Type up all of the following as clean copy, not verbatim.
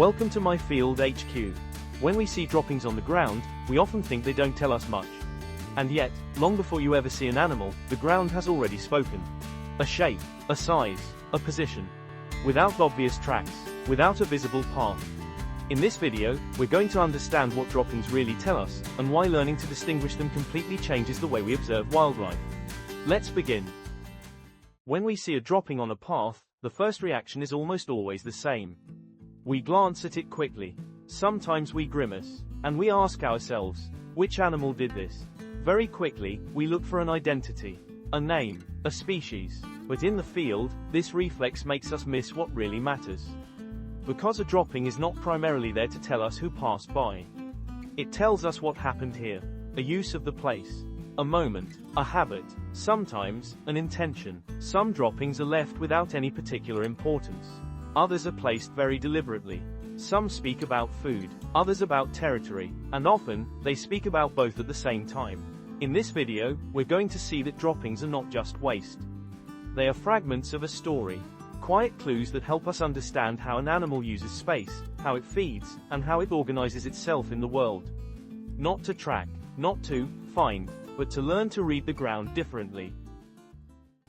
Welcome to my field HQ. When we see droppings on the ground, we often think they don't tell us much. And yet, long before you ever see an animal, the ground has already spoken. A shape, a size, a position. Without obvious tracks, without a visible path. In this video, we're going to understand what droppings really tell us, and why learning to distinguish them completely changes the way we observe wildlife. Let's begin. When we see a dropping on a path, the first reaction is almost always the same. We glance at it quickly. Sometimes we grimace, and we ask ourselves, which animal did this? Very quickly, we look for an identity, a name, a species. But in the field, this reflex makes us miss what really matters. Because a dropping is not primarily there to tell us who passed by. It tells us what happened here, a use of the place, a moment, a habit, sometimes, an intention. Some droppings are left without any particular importance. Others are placed very deliberately. Some speak about food, others about territory, and often, they speak about both at the same time. In this video, we're going to see that droppings are not just waste. They are fragments of a story. Quiet clues that help us understand how an animal uses space, how it feeds, and how it organizes itself in the world. Not to track, not to find, but to learn to read the ground differently.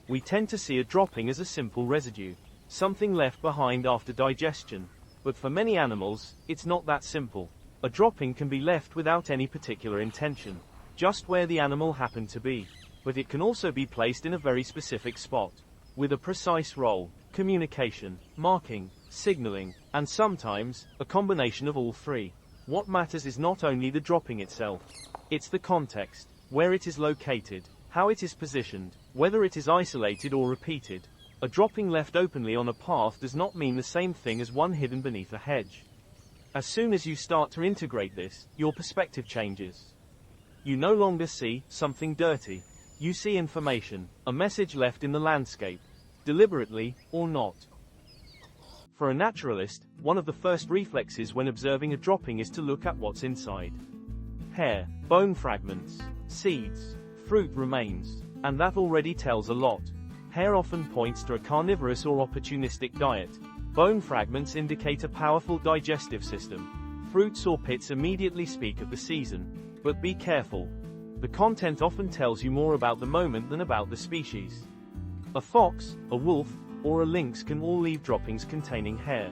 We tend to see a dropping as a simple residue, something left behind after digestion. But for many animals, it's not that simple. A dropping can be left without any particular intention, just where the animal happened to be. But it can also be placed in a very specific spot, with a precise role, communication, marking, signaling, and sometimes, a combination of all three. What matters is not only the dropping itself. It's the context, where it is located, how it is positioned, whether it is isolated or repeated. A dropping left openly on a path does not mean the same thing as one hidden beneath a hedge. As soon as you start to integrate this, your perspective changes. You no longer see something dirty. You see information, a message left in the landscape, deliberately or not. For a naturalist, one of the first reflexes when observing a dropping is to look at what's inside. Hair, bone fragments, seeds, fruit remains, and that already tells a lot. Hair often points to a carnivorous or opportunistic diet. Bone fragments indicate a powerful digestive system. Fruits or pits immediately speak of the season. But be careful. The content often tells you more about the moment than about the species. A fox, a wolf, or a lynx can all leave droppings containing hair.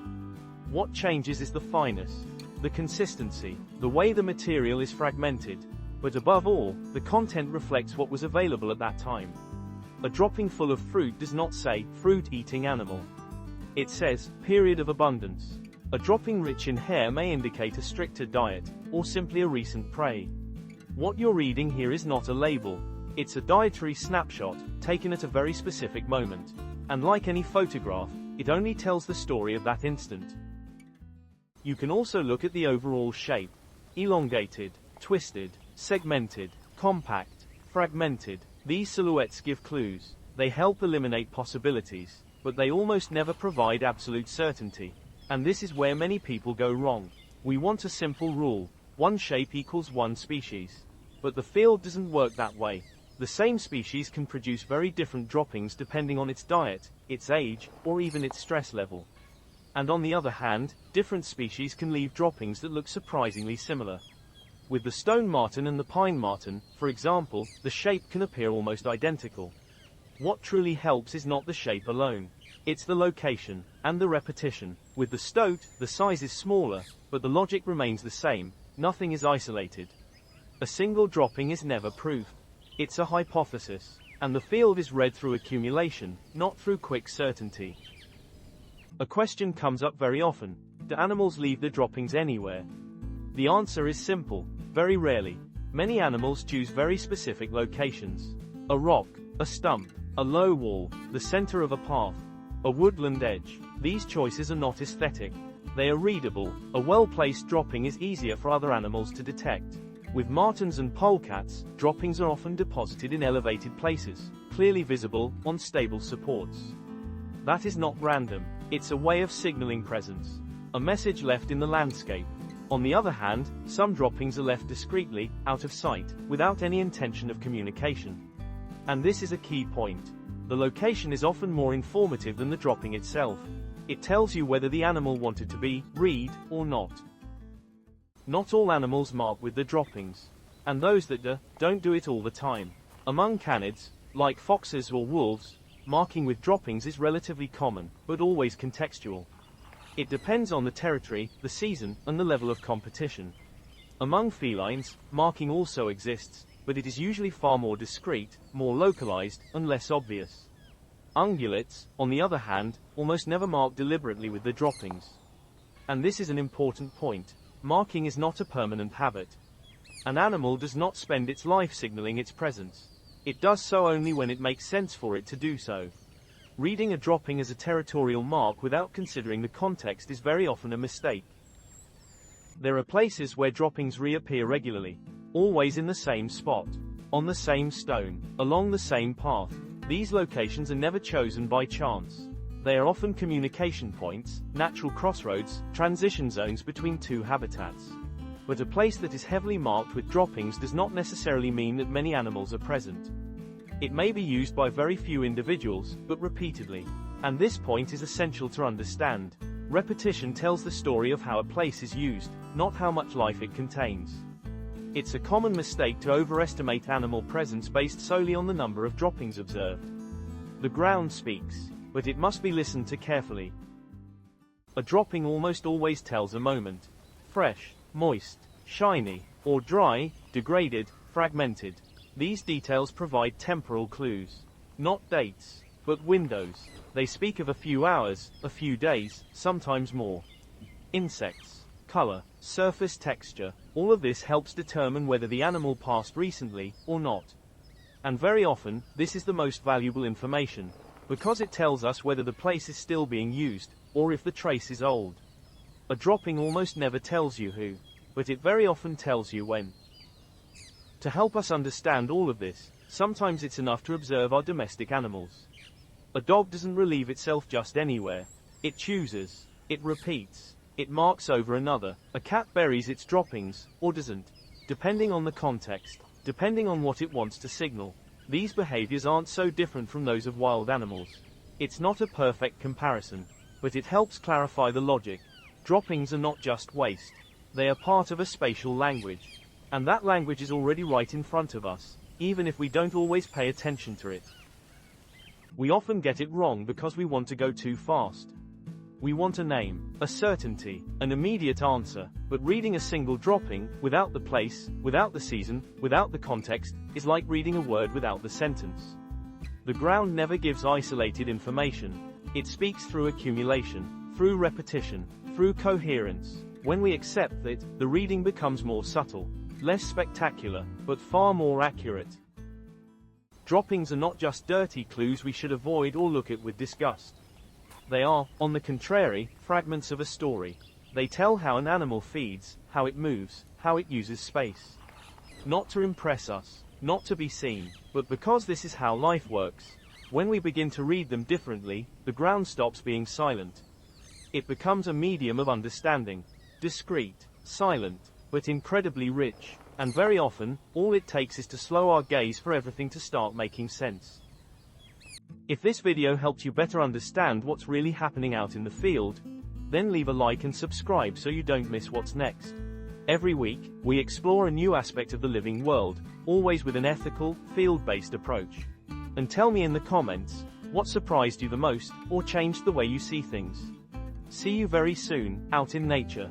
What changes is the fineness, the consistency, the way the material is fragmented. But above all, the content reflects what was available at that time. A dropping full of fruit does not say, fruit-eating animal. It says, period of abundance. A dropping rich in hair may indicate a stricter diet, or simply a recent prey. What you're reading here is not a label. It's a dietary snapshot, taken at a very specific moment. And like any photograph, it only tells the story of that instant. You can also look at the overall shape. Elongated, twisted, segmented, compact, fragmented. These silhouettes give clues. They help eliminate possibilities, but they almost never provide absolute certainty. And this is where many people go wrong. We want a simple rule. One shape equals one species. But the field doesn't work that way. The same species can produce very different droppings depending on its diet, its age, or even its stress level. And on the other hand, different species can leave droppings that look surprisingly similar. With the stone marten and the pine marten, for example, the shape can appear almost identical. What truly helps is not the shape alone. It's the location, and the repetition. With the stoat, the size is smaller, but the logic remains the same. Nothing is isolated. A single dropping is never proof. It's a hypothesis. And the field is read through accumulation, not through quick certainty. A question comes up very often. Do animals leave the droppings anywhere? The answer is simple. Very rarely. Many animals choose very specific locations. A rock, a stump, a low wall, the center of a path, a woodland edge. These choices are not aesthetic. They are readable. A well-placed dropping is easier for other animals to detect. With martens and polecats, droppings are often deposited in elevated places, clearly visible, on stable supports. That is not random. It's a way of signaling presence. A message left in the landscape. On the other hand, some droppings are left discreetly, out of sight, without any intention of communication. And this is a key point. The location is often more informative than the dropping itself. It tells you whether the animal wanted to be read or not. Not all animals mark with the droppings. And those that do, don't do it all the time. Among canids, like foxes or wolves, marking with droppings is relatively common, but always contextual. It depends on the territory, the season, and the level of competition. Among felines, marking also exists, but it is usually far more discreet, more localized, and less obvious. Ungulates, on the other hand, almost never mark deliberately with the droppings. And this is an important point. Marking is not a permanent habit. An animal does not spend its life signaling its presence. It does so only when it makes sense for it to do so. Reading a dropping as a territorial mark without considering the context is very often a mistake. There are places where droppings reappear regularly, always in the same spot, on the same stone, along the same path. These locations are never chosen by chance. They are often communication points, natural crossroads, transition zones between two habitats. But a place that is heavily marked with droppings does not necessarily mean that many animals are present. It may be used by very few individuals, but repeatedly. And this point is essential to understand. Repetition tells the story of how a place is used, not how much life it contains. It's a common mistake to overestimate animal presence based solely on the number of droppings observed. The ground speaks, but it must be listened to carefully. A dropping almost always tells a moment. Fresh, moist, shiny, or dry, degraded, fragmented. These details provide temporal clues. Not dates, but windows. They speak of a few hours, a few days, sometimes more. Insects, color, surface texture, all of this helps determine whether the animal passed recently, or not. And very often, this is the most valuable information, because it tells us whether the place is still being used, or if the trace is old. A dropping almost never tells you who, but it very often tells you when. To help us understand all of this, sometimes it's enough to observe our domestic animals. A dog doesn't relieve itself just anywhere. It chooses. It repeats. It marks over another. A cat buries its droppings, or doesn't, depending on the context, depending on what it wants to signal. These behaviors aren't so different from those of wild animals. It's not a perfect comparison, but it helps clarify the logic. Droppings are not just waste. They are part of a spatial language. And that language is already right in front of us, even if we don't always pay attention to it. We often get it wrong because we want to go too fast. We want a name, a certainty, an immediate answer, but reading a single dropping, without the place, without the season, without the context, is like reading a word without the sentence. The ground never gives isolated information. It speaks through accumulation, through repetition, through coherence. When we accept that, the reading becomes more subtle, less spectacular, but far more accurate. Droppings are not just dirty clues we should avoid or look at with disgust. They are, on the contrary, fragments of a story. They tell how an animal feeds, how it moves, how it uses space. Not to impress us, not to be seen, but because this is how life works. When we begin to read them differently, the ground stops being silent. It becomes a medium of understanding. Discreet, silent, but incredibly rich, and very often, all it takes is to slow our gaze for everything to start making sense. If this video helped you better understand what's really happening out in the field, then leave a like and subscribe so you don't miss what's next. Every week, we explore a new aspect of the living world, always with an ethical, field-based approach. And tell me in the comments, what surprised you the most, or changed the way you see things. See you very soon, out in nature.